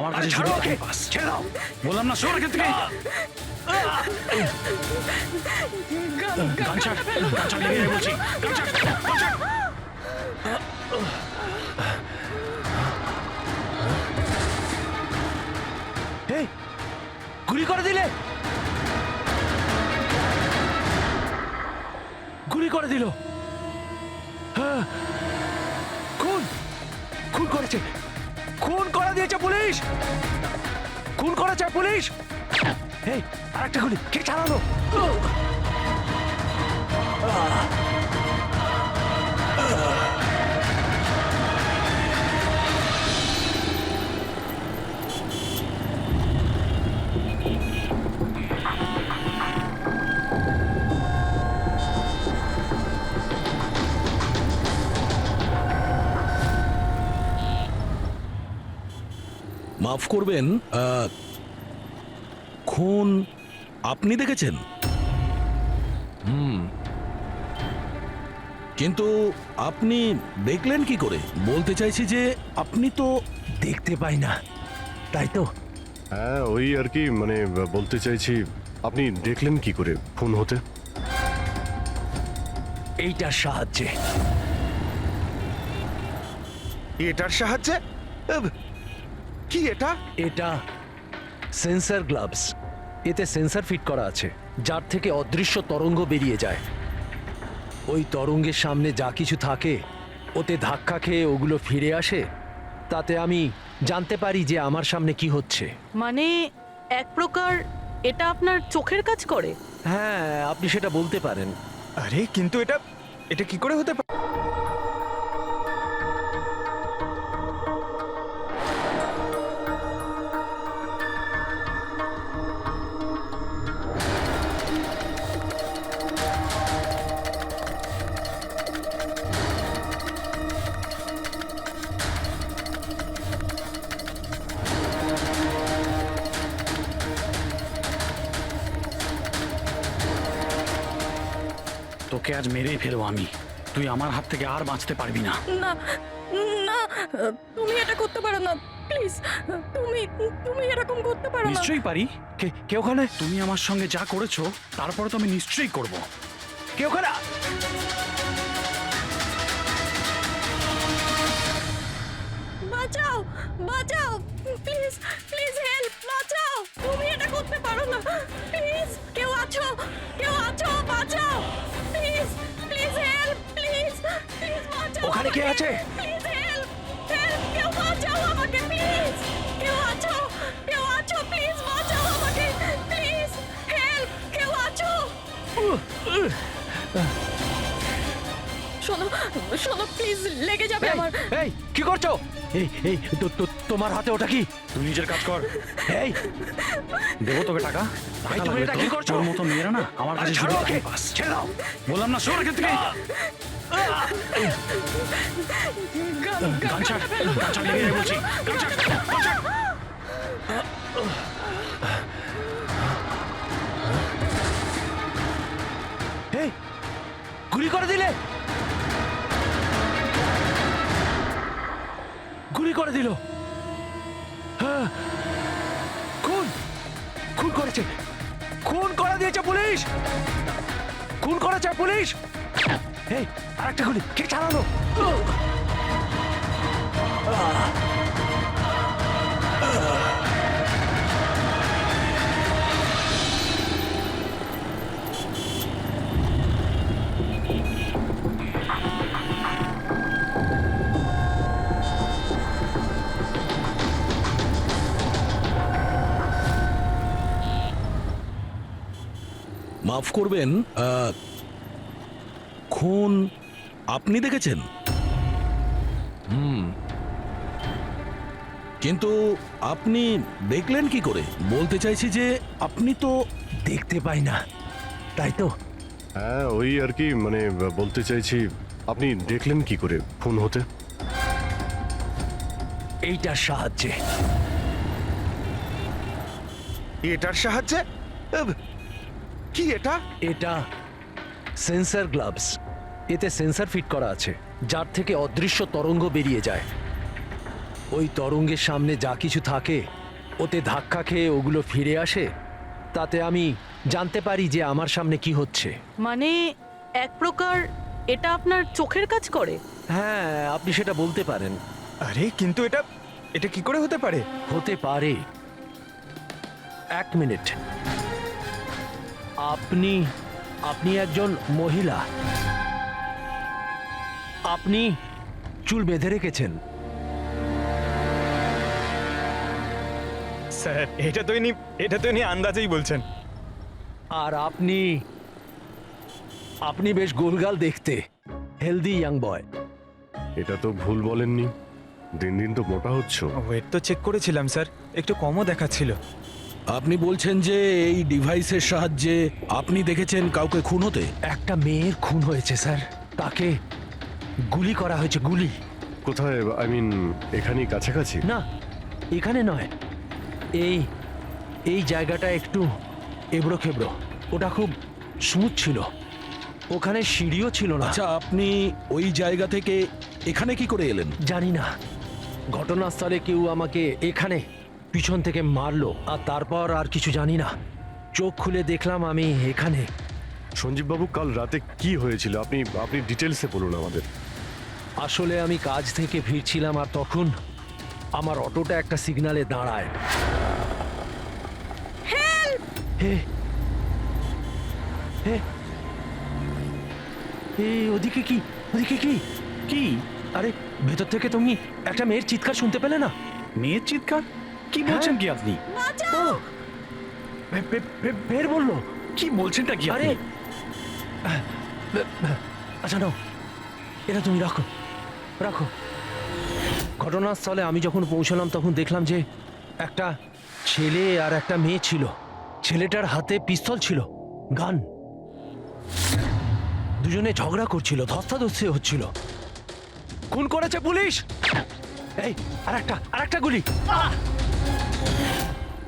আমার কাছে ছাড়ো শুধু ওকে। Time pass. ছেড়ে দাও। বললাম না সর এখান থেকে। গান ছাড়, গান ছাড়, লেগে যায় বলছি। গান ছাড়, গান ছাড়। এই, গুলি করে দিলে। গুলি করে দিল। হ্যাঁ, খুন খুন করেছে, খুন করে দিয়েছে পুলিশ, খুন করেছে পুলিশ। এই, আরেকটা গুলি কে চালালো? মাফ করবেন, খুন আপনি দেখেছেন? কিন্তু আপনি দেখলেন কি করে? বলতে চাইছি যে আপনি তো দেখতে পাই না, তাই তো। হ্যাঁ, ওই আর কি, মানে বলতে চাইছি আপনি দেখলেন কি করে খুন হতে? এইটার সাহায্যে। এটার সাহায্যে? কি এটা? এটা সেন্সর গ্লাভস। এতে সেন্সর ফিট করা আছে, যার থেকে অদৃশ্য তরঙ্গ বেরিয়ে যায়। ওই তরঙ্গের সামনে যা কিছু থাকে ওতে ধাক্কা খেয়ে ওগুলো ফিরে আসে। তাতে আমি জানতে পারি যে আমার সামনে কি হচ্ছে। মানে এক প্রকার এটা আপনার চোখের কাজ করে? হ্যাঁ, আপনি সেটা বলতে পারেন। আরে কিন্তু এটা এটা কি করে হতে পারে? তোকে আজ মেরেই ফেলবো আমি। তুই আমার হাত থেকে আর বাঁচতে পারবি না। না না, তুমি এটা করতে পারো না, প্লিজ। তুমি তুমি এরকম করতে পারো না। নিশ্চয়ই পারি। কে ওখানে? তুমি আমার সঙ্গে যা করেছো তারপরে তো আমি নিশ্চয়ই করব। কে ওখানে? বাঁচাও, বাঁচাও, প্লিজ প্লিজ হেল্প, বাঁচাও। তুমি এটা করতে পারো না, প্লিজ। কেউ আছো, কেউ আছো, বাঁচাও, please please help, please please বাঁচাও। ওখানে কে আছে? প্লিজ হেল্প, হেল্প, কেউ বাঁচাও আমাকে, প্লিজ। কেউ আছো, কেউ আছো, প্লিজ বাঁচাও আমাকে, প্লিজ হেল্প, কেউ আছো? শোনো শোনো, প্লিজ, লেগে যাবে আমার। এই, কি করছো? এই তোমার হাতে ওটা কি? তুই নিজের কাজ কর। এই, দেবো তোকে টাকা। এই, তুমি এটা কি করছো? তোর মতো মেয়েরা না আমার কাছে ছাড়ো শুধু ওকে। Time pass. ছেড়ে দাও। বললাম না সর এখান থেকে। গান ছাড়, গান ছাড়, লেগে যায় বলছি। গান ছাড়, গান ছাড়। এই, গুলি করে দিলে। গুলি করে দিল। হ্যাঁ, খুন খুন করেছে, খুন করে দিয়েছে পুলিশ, খুন করেছে পুলিশ। এই, আরেকটা গুলি কে চালালো? মাফ করবেন, খুন আপনি দেখেছেন? কিন্তু আপনি দেখলেন কি করে? বলতে চাইছি যে আপনি তো দেখতে পাই না, তাই তো। হ্যাঁ, ওই আর কি, মানে বলতে চাইছি আপনি দেখলেন কি করে খুন হতে? এইটার সাহায্যে। এটার সাহায্যে? কি এটা? এটা সেন্সর গ্লাভস। এতে সেন্সর ফিট করা আছে, যার থেকে অদৃশ্য তরঙ্গ বেরিয়ে যায়। ওই তরঙ্গের সামনে যা কিছু থাকে ওতে ধাক্কা খেয়ে ওগুলো ফিরে আসে, তাতে আমি জানতে পারি যে আমার সামনে কি হচ্ছে। মানে এক প্রকার এটা আপনার চোখের কাজ করে? হ্যাঁ, আপনি সেটা বলতে পারেন। আরে কিন্তু এটা এটা কি করে হতে পারে? হতে পারে। এক মিনিট, আপনি আপনি একজন মহিলা, আপনি চুল বেঁধে রেখেছেন। স্যার এটা তো ইনি আন্দাজেই বলছেন। আর আপনি আপনি বেশ গোলগাল দেখতে, হেলদি ইয়াং বয়। এটা তো ভুল বলেননি, দিন দিন তো মোটা হচ্ছ। ওয়েট তো চেক করেছিলাম স্যার, একটু কমও দেখাচ্ছিল। আপনি বলছেন যে এই ডিভাইসের সাহায্যে আপনি দেখেছেন কাউকে খুন হতে? একটা মেয়ের খুন হয়েছে স্যার, তাকে গুলি করা হয়েছে, গুলি। কোথায়? আই মিন এখানেই কাছাকাছি? না, এখানে নয়, এই এই জায়গাটা একটু এবড়ো খেবড়ো, ওটা খুব স্মুথ ছিল, ওখানে সিঁড়িও ছিল না। আচ্ছা, আপনি ওই জায়গা থেকে এখানে কি করে এলেন? জানি না, ঘটনাস্থলে কেউ আমাকে এখানে পিছন থেকে মারলো, আর তারপর আর কিছু জানি না। চোখ খুলে দেখলাম আমি এখানে। সঞ্জীব বাবু, কাল রাতে কি হয়েছিল আপনি আপনি ডিটেলসে বলুন আমাদের। আসলে আমি কাজ থেকে ফিরছিলাম, আর তখন আমার অটোটা একটা সিগন্যালে দাঁড়ায়। হে হে এই ওদিকে কি, ওদিকে কি কি? আরে ভেতর থেকে তুমি একটা মেয়ের চিৎকার শুনতে পেলে না? মেয়ের চিৎকার? কি বলছেন কি আপনি? ও, ফের বললো। কি বলছেনটা কি আরে আপনি? আচ্ছা নাও, এটা তুমি রাখো রাখো। ঘটনাস্থলে আমি যখন পৌঁছলাম তখন দেখলাম যে একটা ছেলে আর একটা মেয়ে ছিল। ছেলেটার হাতে পিস্তল ছিল, গান। দুজনে ঝগড়া করছিল, ধস্তাধস্তি হচ্ছিল। খুন করেছে পুলিশ। এই আরেকটা গুলি।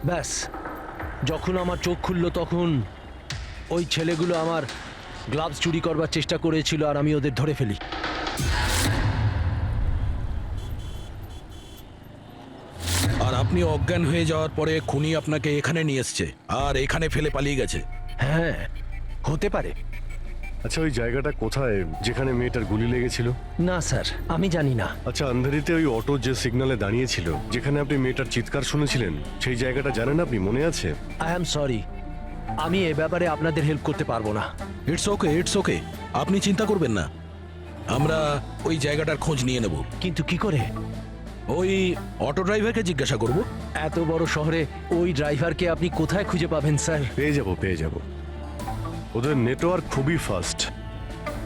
ব্যাস, যখন আমার চোখ খুললো তখন ওই ছেলেগুলো আমার গ্লাভস চুরি করবার চেষ্টা করেছিল, আর আমি ওদের ধরে ফেলি। আর আপনি অজ্ঞান হয়ে যাওয়ার পরে খুনি আপনাকে এখানে নিয়ে এসছে আর এখানে ফেলে পালিয়ে গেছে? হ্যাঁ, হতে পারে। আচ্ছা, ওই জায়গাটা কোথায় যেখানে মেয়েটার গুলি লেগেছিল? না স্যার, আমি জানি না। আচ্ছা, আন্ধারিতে ওই অটো যে সিগন্যালে দাঁড়িয়েছিল, যেখানে আপনি মেয়েটার চিৎকার শুনেছিলেন, সেই জায়গাটা জানেন আপনি? মনে আছে? আই অ্যাম সরি, আমি এ ব্যাপারে আপনাদের হেল্প করতে পারবো না। ইটস ওকে, ইটস ওকে, আপনি চিন্তা করবেন না, আমরা ওই জায়গাটার খোঁজ নিয়ে নেব। কিন্তু কি করে? ওই অটো ড্রাইভারকে জিজ্ঞাসা করব। এত বড় শহরে ওই ড্রাইভারকে আপনি কোথায় খুঁজে পাবেন স্যার? পেয়ে যাব। ওদের নেটওয়ার্ক খুবই ফাস্ট,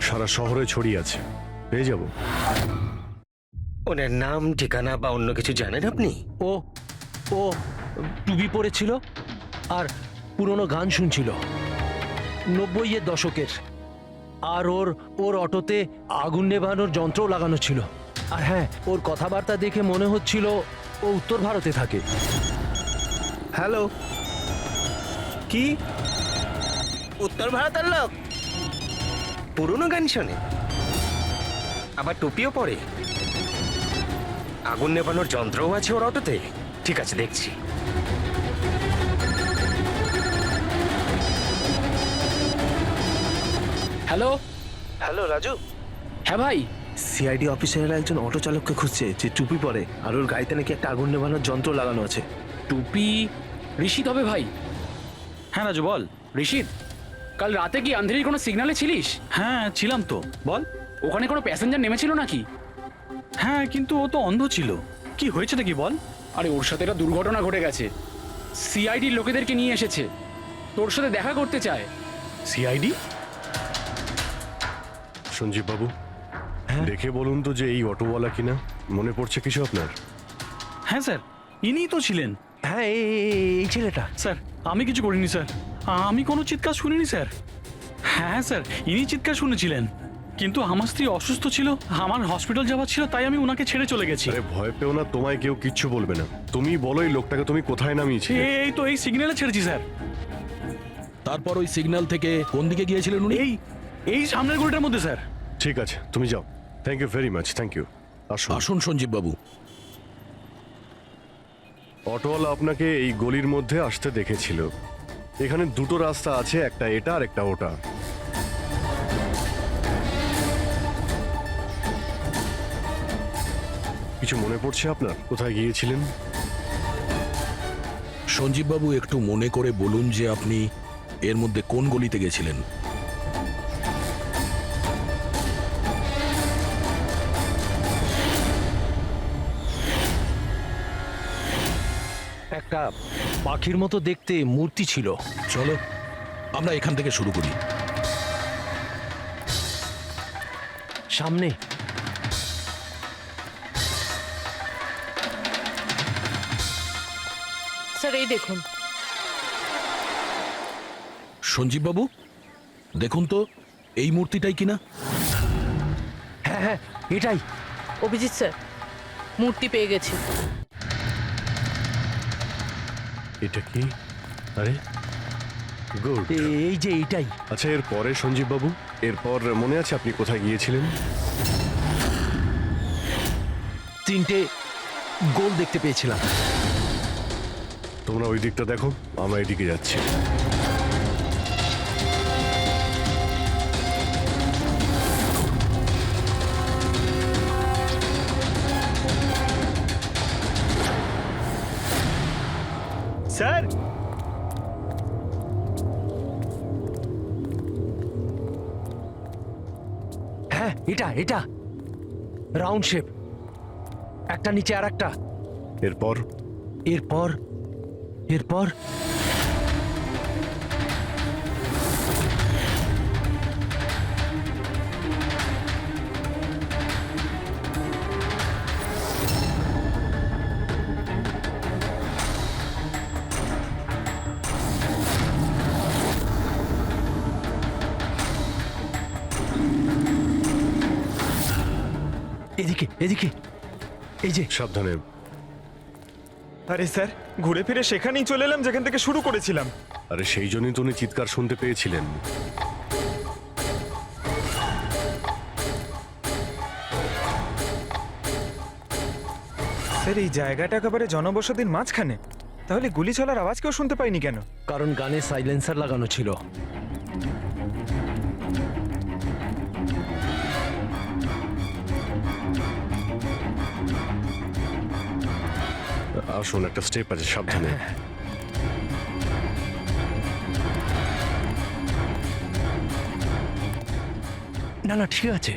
সারা শহরে ছড়িয়ে আছে, পেয়ে যাব। ওনার নাম, ঠিকানা বা অন্য কিছু জানেন আপনি? ও ও টুপি পরেছিল আর পুরনো গান শুনছিল 90-এর দশকের। আর ওর অটোতে আগুন নেভানোর যন্ত্রও লাগানো ছিল। আর হ্যাঁ, ওর কথাবার্তা দেখে মনে হচ্ছিল ও উত্তর ভারতে থাকে। হ্যালো, কি? উত্তর ভারতের লোক? পুরনো গান শোনে, আবার টুপিও পরে, আগুন নেভানোর যন্ত্রও আছে ওর অটোতে। ঠিক আছে, দেখছি। হ্যালো হ্যালো রাজু, হ্যাঁ ভাই। সিআইডি অফিসারেরা একজন অটো চালককে খুঁজছে যে টুপি পরে, আর ওর গাড়িতে নাকি একটা আগুন নেভানোর যন্ত্র লাগানো আছে। টুপি ঋষিত হবে ভাই। হ্যাঁ রাজু, বল। ঋষিত, কাল রাতে কি আন্ধেরির কোনো সিগন্যালে ছিলিস? হ্যাঁ ছিলাম তো, বল। ওখানে কোনো প্যাসেঞ্জার নেমেছিল নাকি? হ্যাঁ, কিন্তু ও তো অন্ধ ছিল। কি হয়েছে নাকি বল? আরে ওর সাথে একটা দুর্ঘটনা ঘটে গেছে। সিআইডির লোকেদেরকে নিয়ে এসেছে, তোর সাথে দেখা করতে চায়। সিআইডি? সঞ্জীব বাবু, দেখে বলুন তো যে এই অটোওয়ালা কিনা। মনে পড়ছে কিছু আপনার? হ্যাঁ স্যার, ইনিই তো ছিলেন। হ্যাঁ, এই ছেলেটা। স্যার, আমি কিছু করিনি স্যার, আমি কোনো চিৎকার শুনিনি স্যার। হ্যাঁ স্যার, ইনি চিৎকার শুনেছিলেন, কিন্তু আমার স্ত্রী অসুস্থ ছিল, আমার হসপিটাল যাওয়ার ছিল, তাই আমি ওনাকে ছেড়ে চলে গেছি। আরে ভয় পেও না, তোমায় কেউ কিচ্ছু বলবে না। তুমি বলো এই লোকটাকে তুমি কোথায় নামিয়েছিলে? এই তো এই সিগন্যালে ছেড়েছি স্যার। তারপর ওই সিগন্যাল থেকে কোন দিকে গিয়েছিলেন উনি? এই সামনের গলিটার মধ্যে স্যার। ঠিক আছে, তুমি যাও। Thank you very much, thank you. আসুন। আসুন সঞ্জীব বাবু। অটোওয়ালা আপনাকে এই গলির মধ্যে আসতে দেখেছিল। এখানে দুটো রাস্তা আছে, একটা এটা আর একটা ওটা। কিছু মনে পড়ছে আপনার কোথায় গিয়েছিলেন? সঞ্জীববাবু একটু মনে করে বলুন যে আপনি এর মধ্যে কোন গলিতে গেছিলেন। একটা পাখির মতো দেখতে মূর্তি ছিল। চলো আমরা এখান থেকে শুরু করি। সামনে স্যার এই দেখুন। সঞ্জীববাবু দেখুন তো এই মূর্তিটাই কিনা। হ্যাঁ হ্যাঁ এটাই। অভিজিৎ স্যার, মূর্তি পেয়ে গেছি। এটা কি? আরে গুড। এই যে এইটাই। আচ্ছা, এর পরে সঞ্জীব বাবু, এরপর মনে আছে আপনি কোথায় গিয়েছিলেন? 3টে গোল দেখতে পেয়েছিলাম। তোমরা ওই দিকটা দেখো, আমরা এদিকে যাচ্ছি। স্যার, হ্যাঁ এটা এটা রাউন্ড শেপ, একটা নিচে আর একটা। এরপর এরপর এরপর এদিকে এদিকে, এই যে। সাবধানে। আরে স্যার, ঘুরে ফিরে সেখানেই চলে এলাম যেখান থেকে শুরু করেছিলাম। আরে সেই জন্যই তো উনি চিৎকার শুনতে পেয়েছিলেন। স্যার, এই জায়গাটা একেবারে জনবসতির মাঝখানে, তাহলে গুলি চলার আওয়াজ কেউ শুনতে পাইনি কেন? কারণ গানে সাইলেন্সার লাগানো ছিল। আসুন, একটা স্টেপ আছে, সাবধানে। না না ঠিক আছে।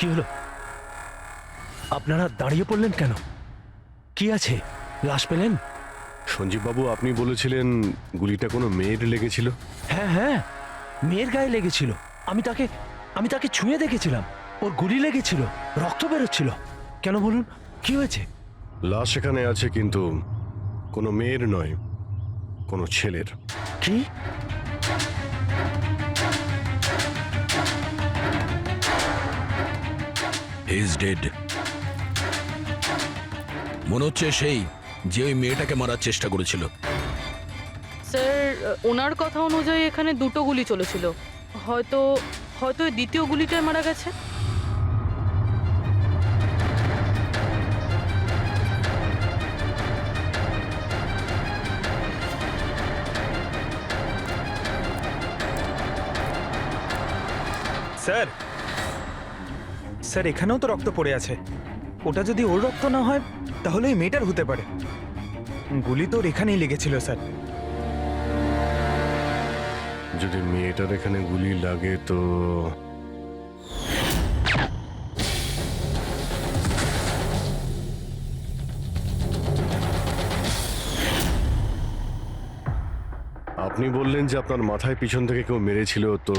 কি হলো? আপনারা দাঁড়িয়ে পড়লেন কেন? কি আছে? লাশ পেলেন? সঞ্জীব বাবু, আপনি বলেছিলেন গুলিটা কোনো মেয়ের লেগেছিল। হ্যাঁ হ্যাঁ, মেয়ের গায়ে লেগেছিল। আমি তাকে ছুঁয়ে দেখেছিলাম। ওর গুলি লেগেছিল, রক্ত বেরোচ্ছিল। কেন বলুন, কি হয়েছে? লাশ এখানে আছে, কিন্তু কোনো মেয়ের নয়, কোনো ছেলের। কি? He is dead. মনে হচ্ছে সেই যে ওই মেয়েটাকে মারার চেষ্টা করেছিল। স্যার, ওনার কথা অনুযায়ী এখানে দুটো গুলি চলেছিল। হয়তো হয়তো এই দ্বিতীয় গুলিটায় মারা গেছে। স্যার, স্যার এখানেও তো রক্ত পড়ে আছে। ওটা যদি ওর রক্ত না হয় তাহলে এই মেয়েটার হতে পারে। গুলি তো ওর এখানেই লেগেছিল স্যার। যদি মেয়েটার এখানে গুলি লাগে তো আপনি বললেন যে আপনার মাথায় পিছন থেকে কেউ মেরেছিল, তো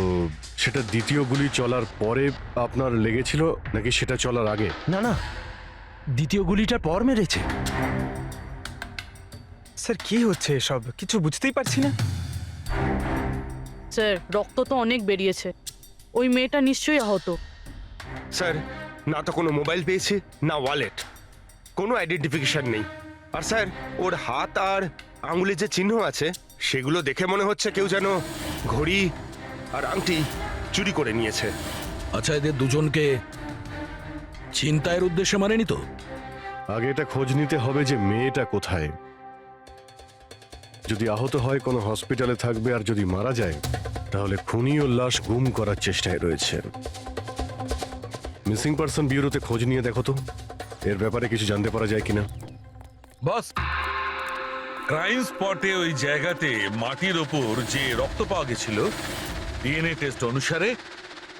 সেটা দ্বিতীয় গুলি চলার পরে আপনার লেগেছিল নাকি সেটা চলার আগে? না না, দ্বিতীয় গুলিটার পর মেরেছে। স্যার কি হচ্ছে এসব? কিছু বুঝতেই পারছি না। স্যার, রক্ত তো অনেক বেরিয়েছে। ওই মেয়েটা নিশ্চয়ই আহত। স্যার, না তো কোনো মোবাইল পেয়েছে, না ওয়ালেট, কোনো আইডেন্টিফিকেশন নেই। আর স্যার, ওর হাত আর আঙুলে যে চিহ্ন আছে সেগুলো দেখে মনে হচ্ছে কেউ যেন ঘড়ি আর আংটি চুরি করে নিয়েছে। আচ্ছা, এদের দুজনকে ছিনতাইয়ের উদ্দেশ্যে মারেনি তো? আগে এটা খোঁজ নিতে হবে যে মেয়েটা কোথায়। যদি আহত হয় কোনো হসপিটালে থাকবে, আর যদি মারা যায় তাহলে খুনি ও লাশ গুম করার চেষ্টায় রয়েছে। মিসিং পার্সন ব্যুরোতে খোঁজ নিয়ে দেখো তো এর ব্যাপারে কিছু জানতে পারা যায় কিনা। বস, ক্রাইম স্পটে ওই জায়গাতে মাটির ওপর যে রক্ত পাওয়া গেছিল, ডিএনএ টেস্ট অনুসারে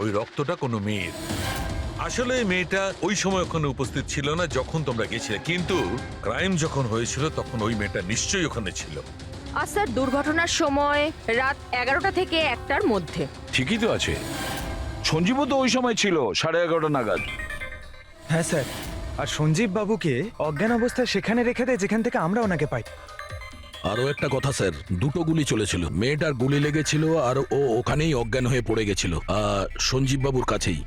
ওই রক্তটা কোনো মেয়ের। আসলে মেয়েটা ওই সময় ওখানে উপস্থিত ছিল না যখন তোমরা গেছিলে, কিন্তু ক্রাইম যখন হয়েছিল তখন ওই মেয়েটা নিশ্চয়ই ওখানে ছিল। আর স্যার, দুর্ঘটনার সময় রাত 11টা থেকে 1টার মধ্যে। ঠিকই তো আছে, সঞ্জীবও তো ওই সময় ছিল 11:30 নাগাদ। হ্যাঁ স্যার, আর সঞ্জীব বাবুকে অজ্ঞান অবস্থায় সেখানে রেখে দেয় যেখান থেকে আমরা ওনাকে পাই। আরো একটা কথা স্যার, দুটো গুলি চলেছিল, মেয়েটার গুলি লেগেছিল আর ও ওখানেই অজ্ঞান হয়ে পড়ে গেছিল সঞ্জীব বাবুর কাছেই।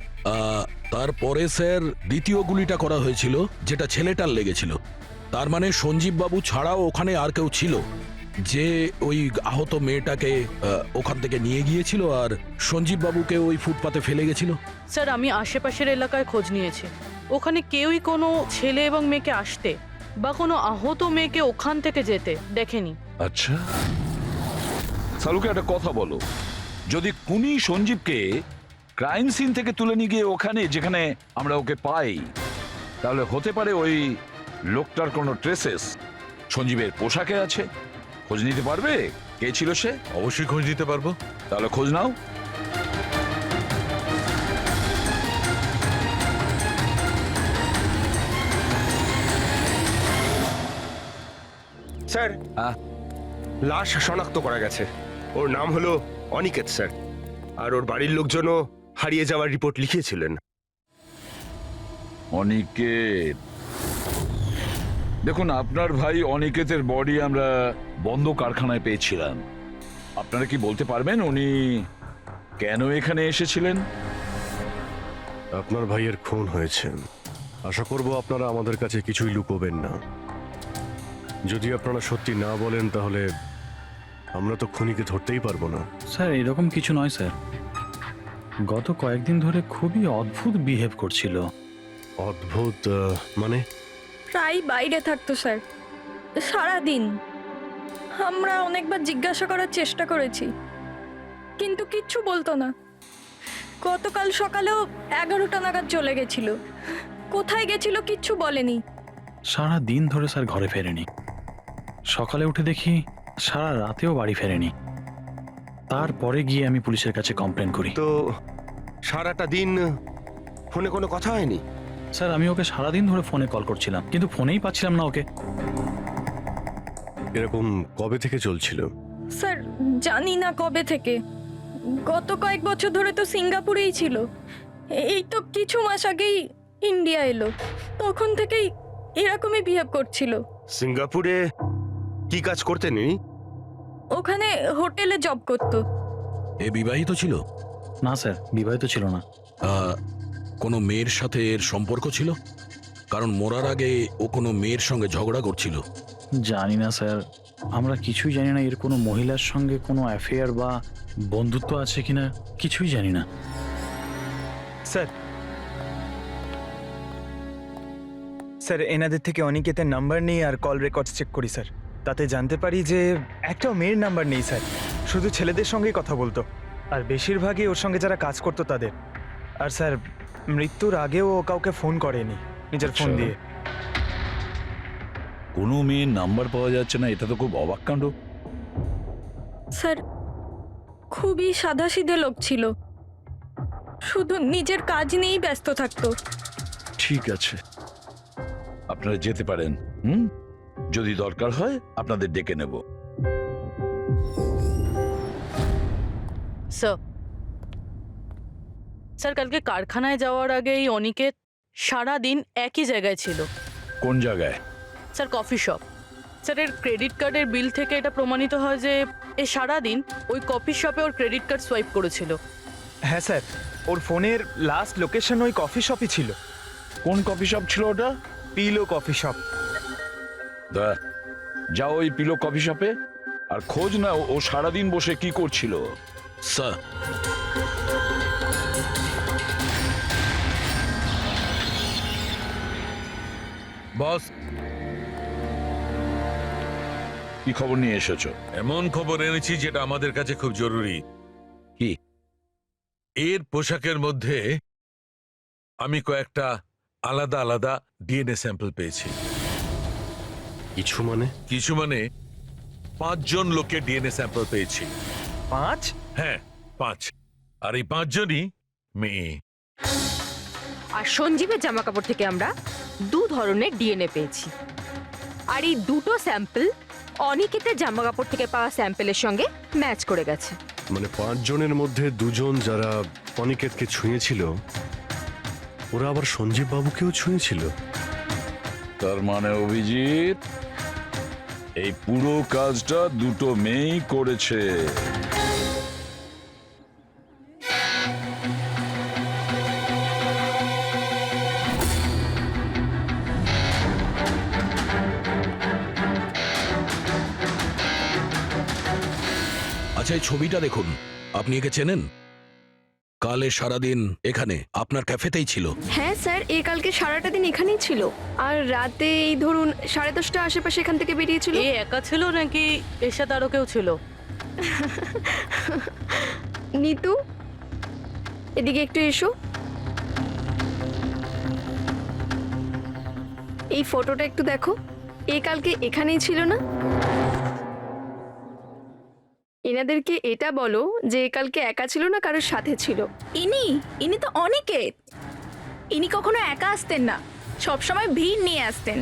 তারপরে স্যার দ্বিতীয় গুলিটা করা হয়েছিল যেটা ছেলেটার লেগেছিল। তার মানে সঞ্জীব বাবু ছাড়াও ওখানে আর কেউ ছিল যে ওই আহত মেয়েটাকে ওখান থেকে নিয়ে গিয়েছিল আর সঞ্জীব বাবুকে ওই ফুটপাতে ফেলে গেছিল। স্যার, আমি আশেপাশের এলাকায় খোঁজ নিয়েছি, ওখানে কেউই কোনো ছেলে এবং মেয়েকে আসতে বা কোনো আহত মেয়েকে ওখান থেকে যেতে দেখেনি। আচ্ছা, সালুকে একটা কথা বলো, যদি খুনি সঞ্জীবকে ক্রাইম সিন থেকে তুলে নিয়ে গিয়ে ওখানে যেখানে আমরা ওকে পাই, তাহলে হতে পারে ওই লোকটার কোনো ট্রেসেস সঞ্জীবের পোশাকে আছে। খোঁজ নিতে পারবে কে ছিল সে? অবশ্যই খোঁজ নিতে পারবো। তাহলে খোঁজ নাও। স্যার, লাশ শনাক্ত করা গেছে। ওর নাম হলো অনিকেত স্যার, আর ওর বাড়ির লোকজনও হারিয়ে যাওয়ার রিপোর্ট লিখিয়েছিলেন। অনিকেত, দেখুন আপনার ভাই অনিকেতের বডি আমরা বন্ধ কারখানায় পেয়েছিলাম। আপনারা কি বলতে পারবেন উনি কেন এখানে এসেছিলেন? আপনার ভাইয়ের খুন হয়েছে, আশা করব আপনারা আমাদের কাছে কিছুই লুকোবেন না। যদি আপনারা সত্যি না বলেন তাহলে আমরা তো খুনিকে ধরতেই পারবো না। স্যার, এরকম কিছু নয় স্যার, গত কয়েকদিন ধরে খুবই অদ্ভুত বিহেভ করছিল। অদ্ভুত মানে? প্রায় বাইরে থাকতো স্যার, সারাদিন। আমরা অনেকবার জিজ্ঞাসা করার চেষ্টা করেছি, কিন্তু কিচ্ছু বলতো না। গতকাল সকালেও 11টা নাগাদ চলে গেছিল। কোথায় গেছিল কিচ্ছু বলেনি। সারা দিন ধরে স্যার ঘরে ফেরেনি। সকালে উঠে দেখি সারা রাতেও বাড়ি ফেরেনি। তারপরে গিয়ে আমি পুলিশের কাছে কমপ্লেন করি। তো সারাটা দিন ফোনে কোনো কথা হয়নি? স্যার, আমি ওকে সারাদিন ধরে ফোনে কল করছিলাম, কিন্তু ফোনেই পাচ্ছিলাম না ওকে। এরকম কবে থেকে চলছিল? স্যার, জানি না কবে থেকে। গত কয়েক বছর ধরে তো সিঙ্গাপুরেই ছিল। এই তো কিছু মাস আগেই ইন্ডিয়া এলো, তখন থেকেই এরকমই বিহেভ করছিল। সিঙ্গাপুরে কি কাজ করতেন ইনি? ওখানে হোটেলে জব করতো। এ বিবাহিত ছিল? না স্যার, বিবাহিত ছিল না। কোনো মেয়ের সাথে এর সম্পর্ক ছিল? কারণ মরার আগে ও কোনো মেয়ের সঙ্গে ঝগড়া করছিল। জানি না স্যার, আমরা কিছুই জানি না এর কোনো মহিলার সঙ্গে কোনো অ্যাফেয়ার বা বন্ধুত্ব আছে কিনা, কিছুই জানি না। স্যার, স্যার এনাদের থেকে অনিকেতের নাম্বার নেই আর কল রেকর্ডস চেক করি স্যার। তাতে জানতে পারি যে একটাও মেয়ের নাম্বার নেই স্যার, শুধু ছেলেদের সঙ্গেই কথা বলতো, আর বেশিরভাগই ওর সঙ্গে যারা কাজ করতো তাদের। আর স্যার, মৃত্যুর আগেও ও কাউকে ফোন করেনি নিজের ফোন দিয়ে। কোনো মেয়ের নাম্বার পাওয়া যাচ্ছে না, এটা তো খুব অবাক কাণ্ড। স্যার, খুবই সাদাসিধে লোক ছিল, শুধু নিজের কাজ নিয়েই ব্যস্ত থাকতো। ঠিক আছে, আপনারা যেতে পারেন। যদি দরকার হয় আপনাদের ডেকে নেব। স্যার, কালকে কারখানায় যাওয়ার আগে এই অনিকেত সারাদিন একই জায়গায় ছিল। কোন জায়গায়? Sir, coffee shop. স্যার, এর ক্রেডিট কার্ডের বিল থেকে এটা প্রমাণিত হয় যে এ সারাদিন ওই কফি শপে ওর ক্রেডিট কার্ড সোয়াইপ করেছিল। হ্যাঁ স্যার, ওর ফোনের লাস্ট লোকেশন ওই কফি শপই ছিল। কোন কফি শপ ছিল ওটা? Pillow coffee shop. যাও ওই পিলো কফি শপে আর খোঁজ না ও সারাদিন বসে কি করছিল। স্যার, বস, কি খবর নিয়ে এসেছো? এমন খবর এনেছি যেটা আমাদের কাছে খুব জরুরি। কি? এর পোশাকের মধ্যে আমি কয়েকটা আলাদা আলাদা ডিএনএ স্যাম্পল পেয়েছি। কিছু মানে? কিছু মানে 5 জন লোকের ডিএনএ স্যাম্পল পেয়েছি। 5? হ্যাঁ, 5। আর এই 5 জনই মেয়ে। আর সঞ্জীবের জামা কাপড় থেকে আমরা 2 ধরনের ডিএনএ পেয়েছি। আর এই দুটো স্যাম্পল অনিকেতের জামা কাপড় থেকে পাওয়া স্যাম্পলের সঙ্গে ম্যাচ করে গেছে। মানে 5 জনের মধ্যে 2 জন যারা অনিকেতকে ছুঁয়েছিল, ওরা আবার সঞ্জীব বাবুকেও ছুঁয়েছিল। তার মানে অভিজিৎ, এই পুরো কাজটা দুটো মেয়েই করেছে। আচ্ছা, এই ছবিটা দেখুন, আপনি একে চেনেন? কালে সারাদিন এখানে আপনার ক্যাফেতেই ছিল। হ্যাঁ স্যার, এ কালকে সারাটা দিন এখানেই ছিল। আর রাতে এই ধরুন 10:30 আশেপাশে এখান থেকে বেরিয়েছিল। এ একা ছিল নাকি এর সাথে আরো কেউ ছিল? নিতু, এদিকে একটু এসো। এই ফটোটা একটু দেখো। এ কালকে এখানেই ছিল না? এনাদেরকে এটা বলো যে এ কালকে একা ছিল না কারোর সাথে ছিল। ইনি তো অনিকেত। ইনি কখনো একা আসতেন না, সবসময় ভিড় নিয়ে আসতেন।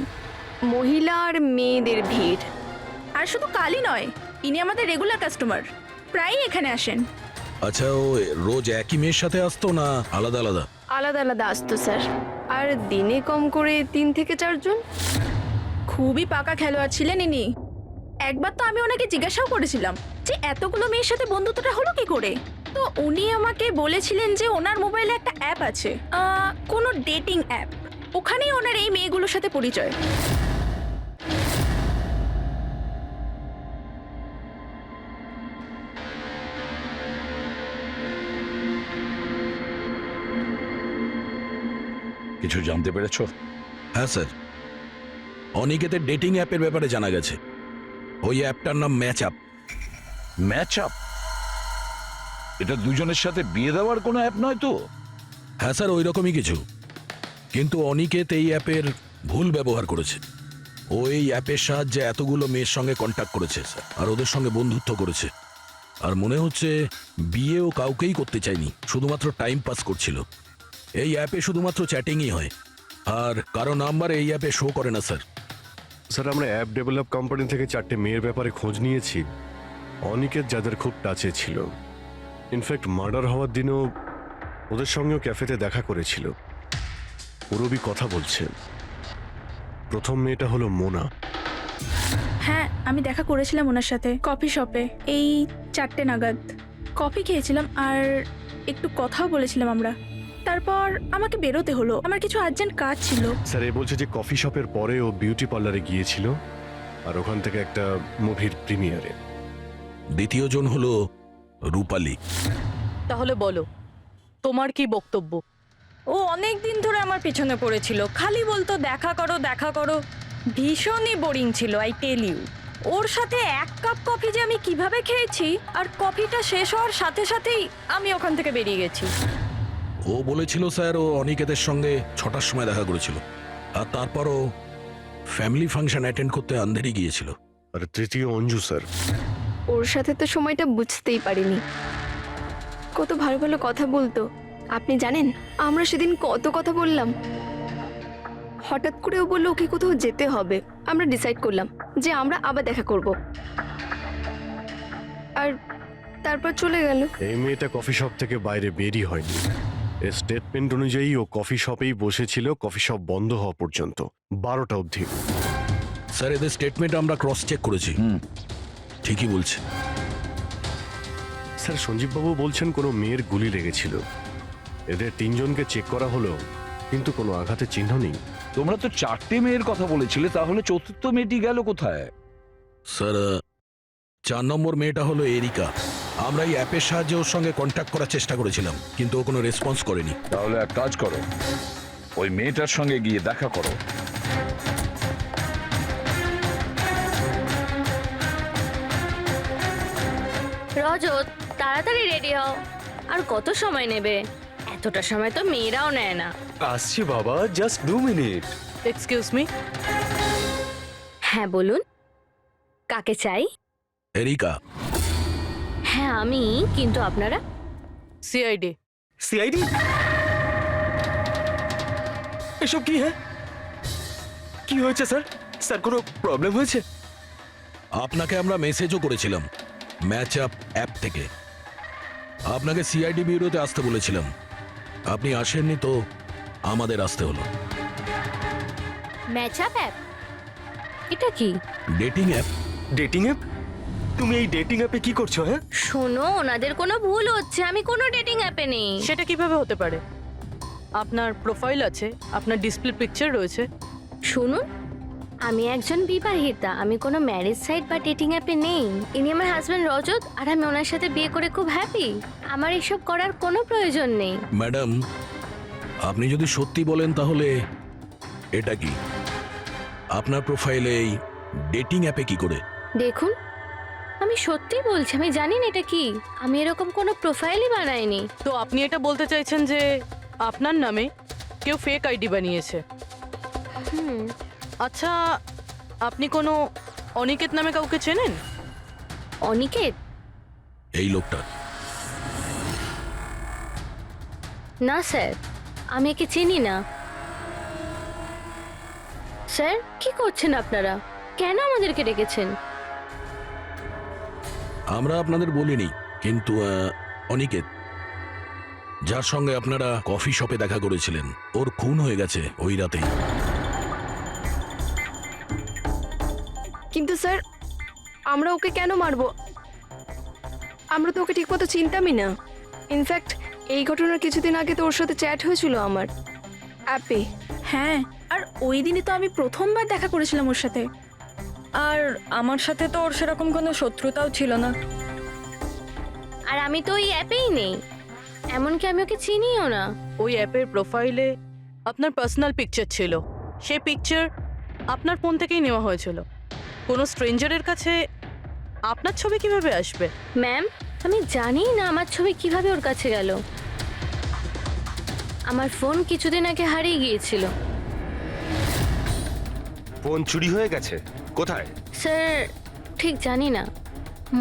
মহিলা আর মেয়েদের ভিড়। আর শুধু কালই নয়, ইনি আমাদের রেগুলার কাস্টমার, প্রায়ই এখানে আসেন। আচ্ছা, ও রোজ একই মেয়ের সাথে আসতো না আলাদা আলাদা? আলাদা আলাদা আসতো স্যার। আর দিনে কম করে 3 থেকে 4 জন। খুবই পাকা খেলোয়াড় ছিলেন ইনি। একবার তো আমি ওনাকে জিজ্ঞাসাও করেছিলাম যে এতগুলো মেয়ের সাথে বন্ধুত্বটা হলো কি করে। তো উনি আমাকে বলেছিলেন যে ওনার মোবাইলে একটা অ্যাপ আছে, কোনো ডেটিং অ্যাপ। ওখানেই ওনার এই মেয়েগুলোর সাথে পরিচয়। কিছু জানতে পেরেছো? হ্যাঁ স্যার, অনিকেতের ডেটিং অ্যাপের ব্যাপারে জানা গেছে। ওই অ্যাপটার নাম ম্যাচ আপ। Match up? এটা দুজনের সাথে বিয়ে দেওয়ার কোনো অ্যাপ নয় তো? হ্যাঁ স্যার, ওই রকমই কিছু। কিন্তু অনিকেত এই অ্যাপের ভুল ব্যবহার করেছে। ও এই অ্যাপের সাহায্যে এতগুলো মেয়ের সঙ্গে কন্ট্যাক্ট করেছে স্যার, আর ওদের সঙ্গে বন্ধুত্ব করেছে। আর মনে হচ্ছে বিয়েও কাউকেই করতে চায়নি, শুধুমাত্র টাইম পাস করছিল। এই অ্যাপে শুধুমাত্র চ্যাটিংই হয়, আর কারো নাম্বার এই অ্যাপে শো করে না স্যার। স্যার, আমরা অ্যাপ ডেভেলপ কোম্পানি থেকে 4টে মেয়ের ব্যাপারে খোঁজ নিয়েছি, অনিকেত যাদের খুব টাচে ছিল। ইনফ্যাক্ট মার্ডার হওয়ার দিনও ওদের সঙ্গেও ক্যাফেতে দেখা করেছিল। পুরবি কথা বলছে। প্রথম মেয়েটা হলো মোনা। হ্যাঁ, আমি দেখা করেছিলাম ওনার সাথে কফি শপে এই 4টে নাগাদ। কফি খেয়েছিলাম আর একটু কথাও বলেছিলাম আমরা। তারপর আমাকে বেরোতে হলো, আমার কিছু আর্জেন্ট কাজ ছিল। স্যার, এ বলছে যে কফি শপের পরে ও বিউটি পার্লারে গিয়েছিল, আর ওখান থেকে একটা মুভির প্রিমিয়ারে। দ্বিতীয় জন হলো রূপালী। তাহলে বলো, তোমার কি বক্তব্য? ও অনেক দিন ধরে আমার পিছনে পড়েছিল, খালি বলতো দেখা করো দেখা করো। ভীষণই বোরিং ছিল, আই টেল ইউ। ওর সাথে 1 কাপ কফি যে আমি কিভাবে খেয়েছি, আর কফিটা শেষ হওয়ার সাথে সাথেই আমি ওখান থেকে বেরিয়ে গেছি। ও বলেছিল স্যার ও অনিকেতের সঙ্গে 6টার সময় দেখা করেছিল, আর তারপরও ফ্যামিলি ফাংশন অ্যাটেন্ড করতে আন্ধেরি গিয়েছিল। আর তৃতীয় অঞ্জু স্যার। ওর সাথে তো সময়টা বুঝতেই পারিনি। কত ভালো ভালো কথা বলতো, আপনি জানেন আমরা সেদিন কত কথা বললাম। হঠাৎ করে ও বললো ওকে কোথাও যেতে হবে। আমরা ডিসাইড করলাম যে আমরা আবার দেখা করব, আর তারপর চলে গেল। এই মেয়েটা কফি শপ থেকে বাইরে বেরই হয়নি। এর স্টেটমেন্ট অনুযায়ী ও কফি শপেই বসেছিল কফি শপ বন্ধ হওয়া পর্যন্ত, 12টা অবধি। স্যার, এদের স্টেটমেন্ট আমরা ক্রস চেক করেছি, ঠিকই বলছে। স্যার সঞ্জীববাবু বলছেন কোনো মেয়ের গুলি লেগেছিল। এদের তিনজনকে চেক করা হলো, কিন্তু কোনো আঘাতের চিহ্ন নেই। তোমরা তো 4টে মেয়ের কথা বলেছিলে, তাহলে চতুর্থ মেয়েটি গেল কোথায়? স্যার 4 নম্বর মেয়েটা হলো এরিকা। আমরা এই অ্যাপের সাহায্যে ওর সঙ্গে কন্ট্যাক্ট করার চেষ্টা করেছিলাম, কিন্তু ও কোনো রেসপন্স করেনি। তাহলে এক কাজ করো, ওই মেয়েটার সঙ্গে গিয়ে দেখা করো। রজত, তাড়াতাড়ি রেডি হও। আর কত সময় নেবে? এতটা সময় তো মেয়েরাও নেয় না। আসছি বাবা, জাস্ট 2 মিনিট। এক্সকিউজ মি, হ্যাঁ বলুন, কাকে চাই? এরিকা। হ্যাঁ আমি, কিন্তু আপনারা? সিআইডি। সিআইডি? এসব কি? হ্যাঁ, কি হয়েছে স্যার? স্যার কোনো প্রবলেম হয়েছে? আপনাকে আমরা মেসেজও করেছিলাম ম্যাচ আপ অ্যাপ থেকে। আপনাকে সিআইডি ব্যুরোতে আসতে বলেছিলাম, আপনি আসেননি, তো আমাদের আসতে হলো। Match up app? এটা কি? Dating app. Dating app? তুমি এই ডেটিং অ্যাপে কি করছো? হ্যাঁ, শোনো, ওনাদের কোনো ভুল হচ্ছে, আমি কোনো ডেটিং অ্যাপে নেই। সেটা কিভাবে হতে পারে? আপনার প্রোফাইল আছে, আপনার ডিসপ্লে পিকচার রয়েছে। শুনুন, আমি একজন বিবাহিতা, আমি কোনো ম্যারেজ সাইট বা ডেটিং অ্যাপে নেই। ইনি আমার হাজব্যান্ড রজত, আর আমি ওনার সাথে বিয়ে করে খুব হ্যাপি। আমার এসব করার কোনো প্রয়োজন নেই। ম্যাডাম, আপনি যদি সত্যি বলেন তাহলে এটা কি? আপনার প্রোফাইলে এই ডেটিং অ্যাপে কি করে? দেখুন, আমি সত্যি বলছি, আমি জানি না এটা কি। আমি এরকম কোনো প্রোফাইলই বানাইনি। তো আপনি এটা বলতে চাইছেন যে আপনার নামে কেউ ফেক আইডি বানিয়েছে? হুম, আচ্ছা, আপনি কোনো অনিকেত নামে কাউকে চেনেন? অনিকেত? এই লোকটা। না স্যার, আমি একে চিনি না। স্যার, কি করছেন আপনারা? কেন আমাদেরকে ডেকেছেন? আমরা আপনাদের বলিনি, কিন্তু অনিকেত, যার সঙ্গে আপনারা কফি শপে দেখা করেছিলেন, ওর খুন হয়ে গেছে ওই রাতেই। কিন্তু স্যার, আমরা ওকে কেন মারবো? আমরা তো ওকে ঠিকমতো চিনতামই না। ইনফ্যাক্ট এই ঘটনার কিছুদিন আগে তো ওর সাথে চ্যাট হয়েছিল আমার অ্যাপে। হ্যাঁ, আর ওই দিনই তো আমি প্রথমবার দেখা করেছিলাম ওর সাথে। আর আমার সাথে তো ওর সেরকম কোনো শত্রুতাও ছিল না। আর আমি তো ওই অ্যাপেই নেই, এমনকি আমি ওকে চিনিও না। ওই অ্যাপের প্রোফাইলে আপনার পার্সোনাল পিকচার ছিল। সেই পিকচার আপনার ফোন থেকেই নেওয়া হয়েছিল। কোনো স্ট্রেঞ্জারের কাছে আপনার ছবি কিভাবে আসবে? ম্যাম, আমি জানি না আমার ছবি কিভাবে ওর কাছে গেল। আমার ফোন কিছুদিন আগে হারিয়ে গিয়েছিল। ফোন চুরি হয়ে গেছে? কোথায়? স্যার, ঠিক জানি না,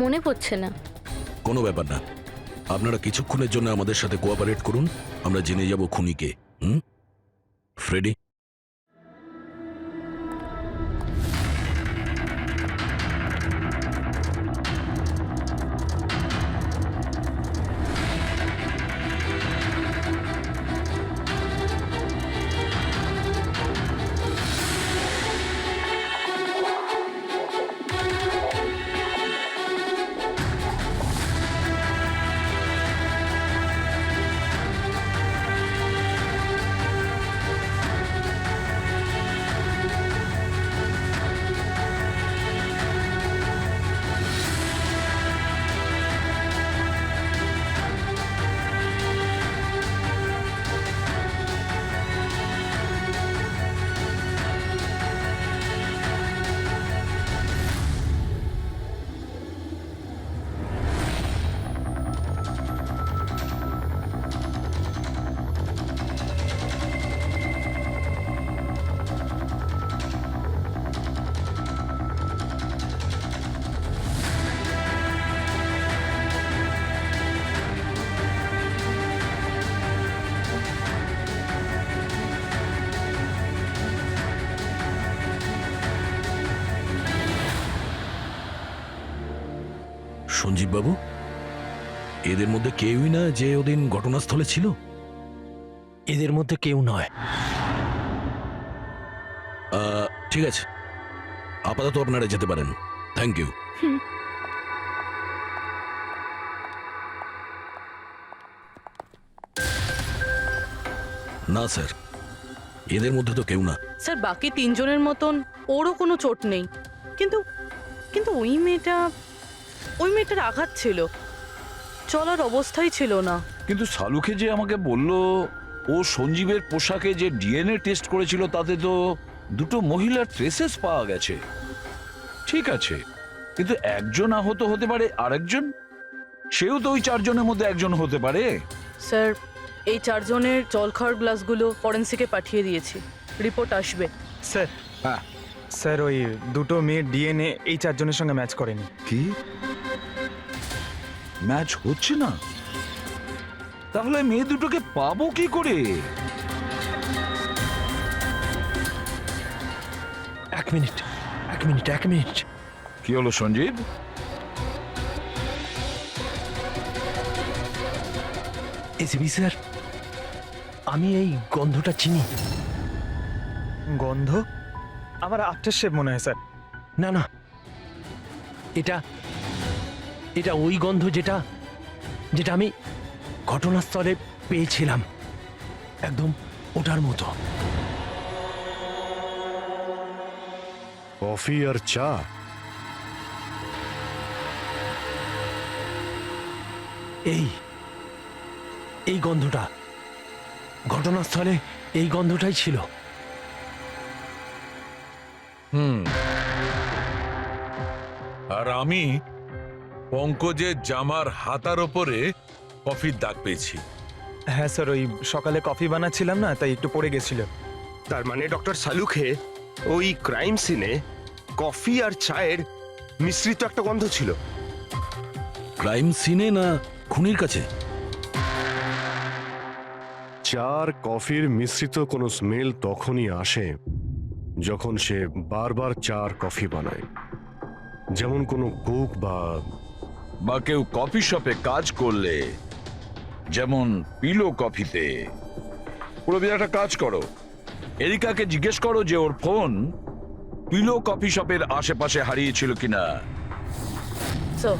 মনে পড়ছে না। কোনো ব্যাপার না, আপনারা কিছুক্ষণের জন্য আমাদের সাথে কোঅপারেট করুন, আমরা জেনে যাব খুনিকে। ফ্রেডি? সঞ্জীব বাবু, এদের মধ্যে কেউই না যে ওদিন ঘটনাস্থলে ছিল? এদের মধ্যে কেউ নয়। ঠিক আছে, আপাতত আপনারা যেতে পারেন। Thank you. না স্যার, এদের মধ্যে তো কেউ না। স্যার বাকি তিনজনের মতন ওরও কোনো চোট নেই, কিন্তু কিন্তু ওই মেয়েটার আঘাত ছিল, চলার অবস্থাই ছিল না। কিন্তু সালুকে যে আমাকে বলল ও সঞ্জীবের পোশাকে যে ডিএনএ টেস্ট করেছিল তাতে তো দুটো মহিলার ট্রেসেস পাওয়া গেছে। ঠিক আছে, কিন্তু একজন আহত হতে পারে, আরেকজন সেও তো ওই চারজনের মধ্যে একজন হতে পারে। স্যার এই চারজনের জল খাওয়ার গ্লাসগুলো ফরেন্সিকে পাঠিয়ে দিয়েছি, রিপোর্ট আসবে। স্যার হ্যাঁ, স্যার ওই দুটো মেয়ের ডিএনএ এই চারজনের সঙ্গে ম্যাচ করেনি। কি ম্যাচ হচ্ছে না? তাহলে মেয়ে দুটোকে পাবো কি করে? এক মিনিট। কি হলো সঞ্জীব? এসিবি স্যার, আমি এই গন্ধটা চিনি। গন্ধ? আমার আফটার শেভ মনে হয় স্যার। না না, এটা ওই গন্ধ যেটা আমি ঘটনাস্থলে পেয়েছিলাম, একদম ওটার মতো। কফি আর চা? এই গন্ধটা ঘটনাস্থলে, এই গন্ধটাই ছিল। আর আমি পঙ্কজের জামার হাতার ওপরে কফির দাগ পেয়েছি। হ্যাঁ স্যার, ওই সকালে কফি বানাচ্ছিলাম না, তাই একটু পড়ে গেছিল। তার মানে ডক্টর সালুকে ওই ক্রাইম সিনে কফি আর চায়ের মিশ্রিত একটা গন্ধ ছিল। ক্রাইম সিনে না খুনির কাছে? চার কফির মিশ্রিত কোনো স্মেল তখনই আসে যখন সে বারবার চার কফি বানায়, যেমন কোনো কুক বা কেউ কফি শপে কাজ করলে, যেমন পিলো কফিতে। পুরো একটা কাজ করো, এরিকাকে জিজ্ঞেস করো যে ওর ফোন পিলো কফি শপের আশেপাশে হারিয়েছিল কিনা। সো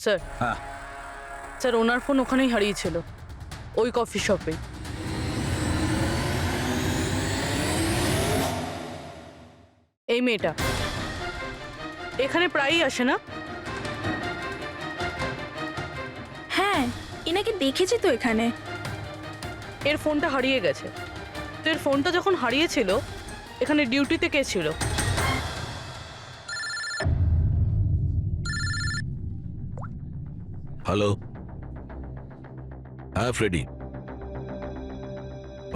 স্যার, হ্যাঁ স্যার ওনার ফোন ওখানেই হারিয়েছিল, ওই কফি শপে। এই মেয়েটা এখানে প্রায়ই আসে না? হ্যাঁ, এনাকে দেখেছি তো এখানে। এর ফোনটা হারিয়ে গেছে, তো এর ফোনটা যখন হারিয়েছিল এখানে ডিউটিতে কে ছিল? হ্যালো, হ্যাঁ ফ্রেডি।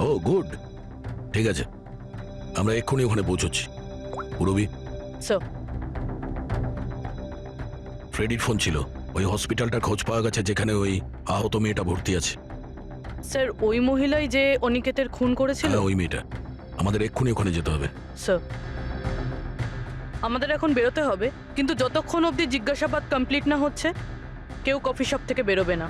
ও গুড, ঠিক আছে, আমরা এক্ষুনি ওখানে পৌঁছচ্ছি। পুরবি, সো ফ্রেডির ফোন ছিল, ওই হসপিটালটার খোঁজ পাওয়া গেছে যেখানে ওই আহত মেয়েটা ভর্তি আছে। স্যার ওই মহিলাই যে অনিকেতের খুন করেছিল? হ্যাঁ ওই মেয়েটা, আমাদের এক্ষুনি ওখানে যেতে হবে। স্যার আমাদের এখন বেরোতে হবে, কিন্তু যতক্ষণ অবধি জিজ্ঞাসাবাদ কমপ্লিট না হচ্ছে কেউ কফি শপ থেকে বেরোবে না।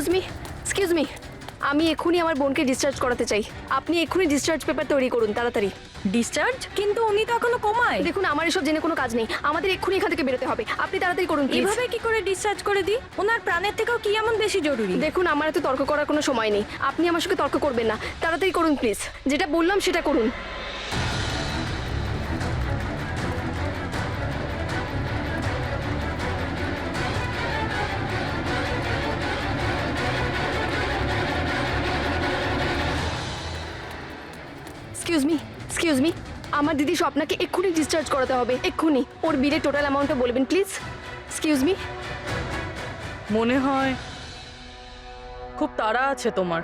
এক্সকিউজ মি, আমি এক্ষুনি আমার বোনকে ডিসচার্জ করাতে চাই। আপনি এক্ষুনি ডিসচার্জ পেপার তৈরি করুন তাড়াতাড়ি। ডিসচার্জ? কিন্তু উনি তো এখনো কোমায়। দেখুন, আমার এসব জেনে কোনো কাজ নেই, আমাদের এক্ষুনি এখান থেকে বেরোতে হবে। আপনি তাড়াতাড়ি করুন please। এভাবে কি করে ডিসচার্জ করে দিই? ওনার প্রাণের থেকেও কি এমন বেশি জরুরি? দেখুন, আমার এত তর্ক করার কোনো সময় নেই, আপনি আমার সঙ্গে তর্ক করবেন না। তাড়াতাড়ি করুন প্লিজ, যেটা বললাম সেটা করুন। এক্সকিউজ মি, আমার দিদি স্বপ্নাকে এক্ষুনি ডিসচার্জ করাতে হবে, এক্ষুনি। ওর বিলের টোটাল অ্যামাউন্টটা বলবেন প্লিজ। Excuse me. মনে হয় খুব তাড়া আছে তোমার।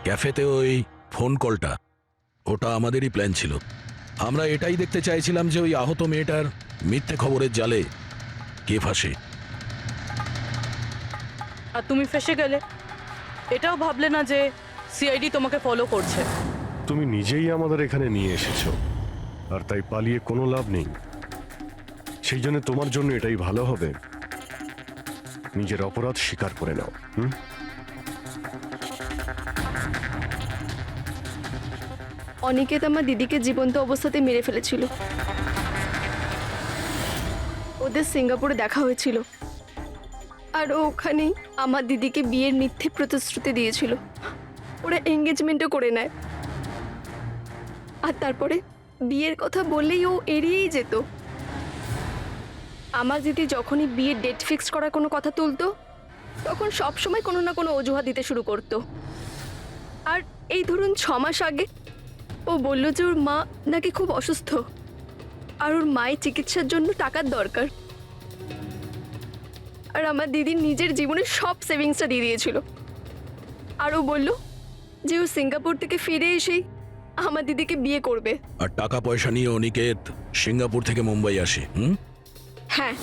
ক্যাফেতে ওই ফোন কলটা, ওটা আমাদেরই প্ল্যান ছিল। আমরা এটাই দেখতে চাইছিলাম যে ওই আহত মেয়েটার মিথ্যে খবরের জালে কে ফাঁসে। আর তুমি ফেসে গেলে। এটাও ভাবলে না যে সিআইডি তোমাকে ফলো করছে? তুমি নিজেই আমাদের এখানে নিয়ে এসেছো, আর তাই পালিয়ে কোনো লাভ নেই। সেই জন্য তোমার জন্য এটাই ভালো হবে, নিজের অপরাধ স্বীকার করে নাও। অনিকেত আমার দিদিকে জীবন্ত অবস্থাতে মেরে ফেলেছিল। ওদের সিঙ্গাপুরে দেখা হয়েছিল, আর ও ওখানেই আমার দিদিকে বিয়ের মিথ্যে প্রতিশ্রুতি দিয়েছিল। ওরা এঙ্গেজমেন্টও করে নেয়, আর তারপরে বিয়ের কথা বললেই ও এড়িয়েই যেত। আমার দিদি যখনই বিয়ের ডেট ফিক্স করার কোনো কথা তুলতো, তখন সবসময় কোনো না কোনো অজুহাত দিতে শুরু করতো। আর এই ধরুন 6 মাস আগে ও বলল যে ওর মা নাকি খুব অসুস্থ, আর ওর মায়ের চিকিৎসার জন্য টাকার দরকার। আর আমার দিদি নিজের জীবনের সব সেভিংসটা দিয়ে দিয়েছিল। আর ও বলল যে ও সিঙ্গাপুর থেকে ফিরে এসেই আমার দিদিকে বিয়ে করবে। আর টাকা পয়সা নিয়ে অনিকেত সিঙ্গাপুর থেকে মুম্বাই আসে। হ্যাঁ,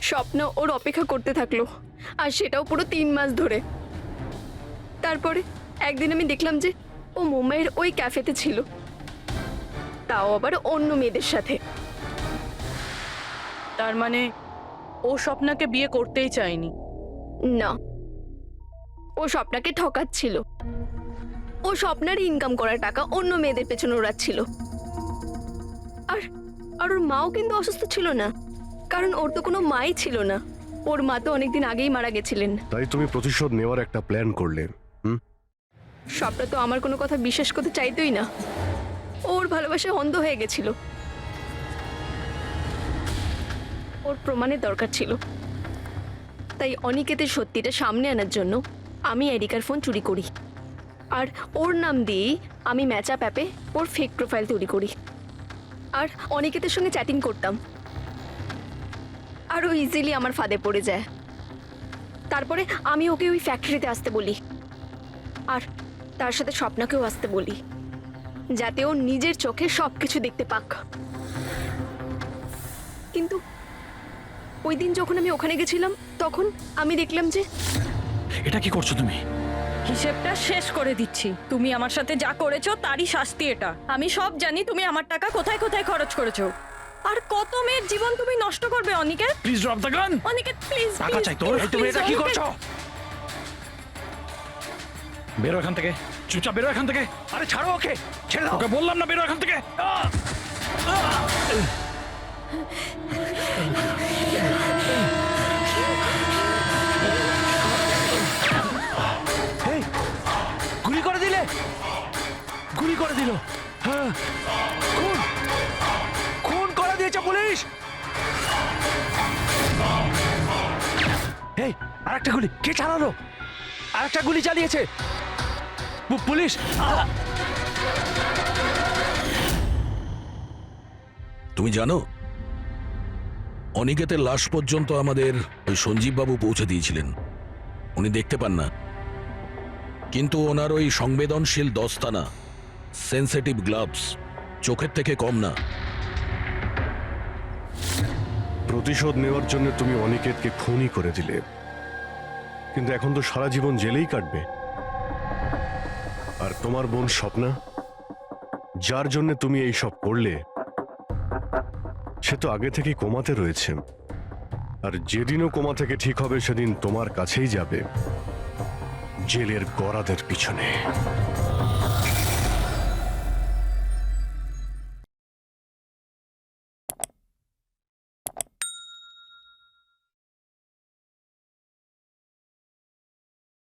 স্বপ্ন ওর অপেক্ষা করতে থাকলো, আর সেটাও পুরো 3 মাস ধরে। তারপরে একদিন আমি দেখলাম যে ও মুম্বাইয়ের ওই ক্যাফেতে ছিল, তাও আবার অন্য মেয়েদের সাথে। তার মানে ও স্বপ্নাকে বিয়ে করতেই চায়নি? না, ও স্বপ্নাকে ঠকাচ্ছিল। ও স্বপ্নারই ইনকাম করা টাকা অন্য মেয়েদের পেছনে ওড়াচ্ছিল। আর আর ওর মাও কিন্তু অসুস্থ ছিল না, কারণ ওর তো কোনো মাই ছিল না। ওর মা তো অনেকদিন আগেই মারা গেছিলেন। তাই তুমি প্রতিশোধ নেওয়ার একটা প্ল্যান করলে। স্বপ্না তো আমার কোনো কথা বিশ্বাস করতে চাইতোই না। ওর ভালোবাসায় অন্ধ হয়ে গেছিল। ওর প্রমাণের দরকার ছিল, তাই অনিকেতের সত্যিটা সামনে আনার জন্য আমি এরিকার ফোন চুরি করি, আর ওর নাম দিয়েই আমি ম্যাচআপ অ্যাপে ওর ফেক প্রোফাইল তৈরি করি, আর অনিকেতের সঙ্গে চ্যাটিং করতাম। আর ও ইজিলি আমার ফাঁদে পড়ে যায়। তারপরে আমি ওকে ওই ফ্যাক্টরিতে আসতে বলি, আর তার সাথে স্বপ্নাকেও আসতে বলি, যাতে ও নিজের চোখে সবকিছু দেখতে পাক। কিন্তু ওই দিন যখন আমি ওখানে গেছিলাম, তখন আমি দেখলাম যে... এটা কি করছো তুমি? হিসেবটা শেষ করে দিচ্ছি। তুমি আমার সাথে যা করেছো তারই শাস্তি এটা। আমি সব জানি তুমি আমার টাকা কোথায় কোথায় খরচ করেছো, আর কত মেয়ের জীবন তুমি নষ্ট করবে। Aniket, please drop the gun. Aniket please. টাকা চাই তোর? তুমি এটা কি করছো? বেরো এখান থেকে, চুপচাপ বেরো এখান থেকে। আরে ছাড়ো ওকে, ছেড়ে দাও। ওকে বললাম না বেরো এখান থেকে। গুলি করে দিলে, গুলি করে দিল। হ্যাঁ, খুন খুন করে দিয়েছে পুলিশ। এই আরেকটা গুলি কে চালালো? আরেকটা গুলি চালিয়েছে পুলিশ। তুমি জানো, অনিকেতের লাশ পর্যন্ত আমাদের ওই সঞ্জীব বাবু পৌঁছে দিয়েছিলেন। উনি দেখতে পান না, কিন্তু ওনার ওই সংবেদনশীল দস্তানা, সেন্সিটিভ গ্লাভস, চোখের থেকে কম না। প্রতিশোধ নেওয়ার জন্য তুমি অনিকেতকে খুনই করে দিলে, কিন্তু এখন তো সারা জীবন জেলেই কাটবে। আর তোমার বোন স্বপ্না, যার জন্য তুমি এই সব করলে, সে তো আগে থেকেই কোমাতে রয়েছে। আর যেদিনও কোমা থেকে ঠিক হবে সেদিন তোমার কাছেই যাবে, জেলের গরাদের পিছনে।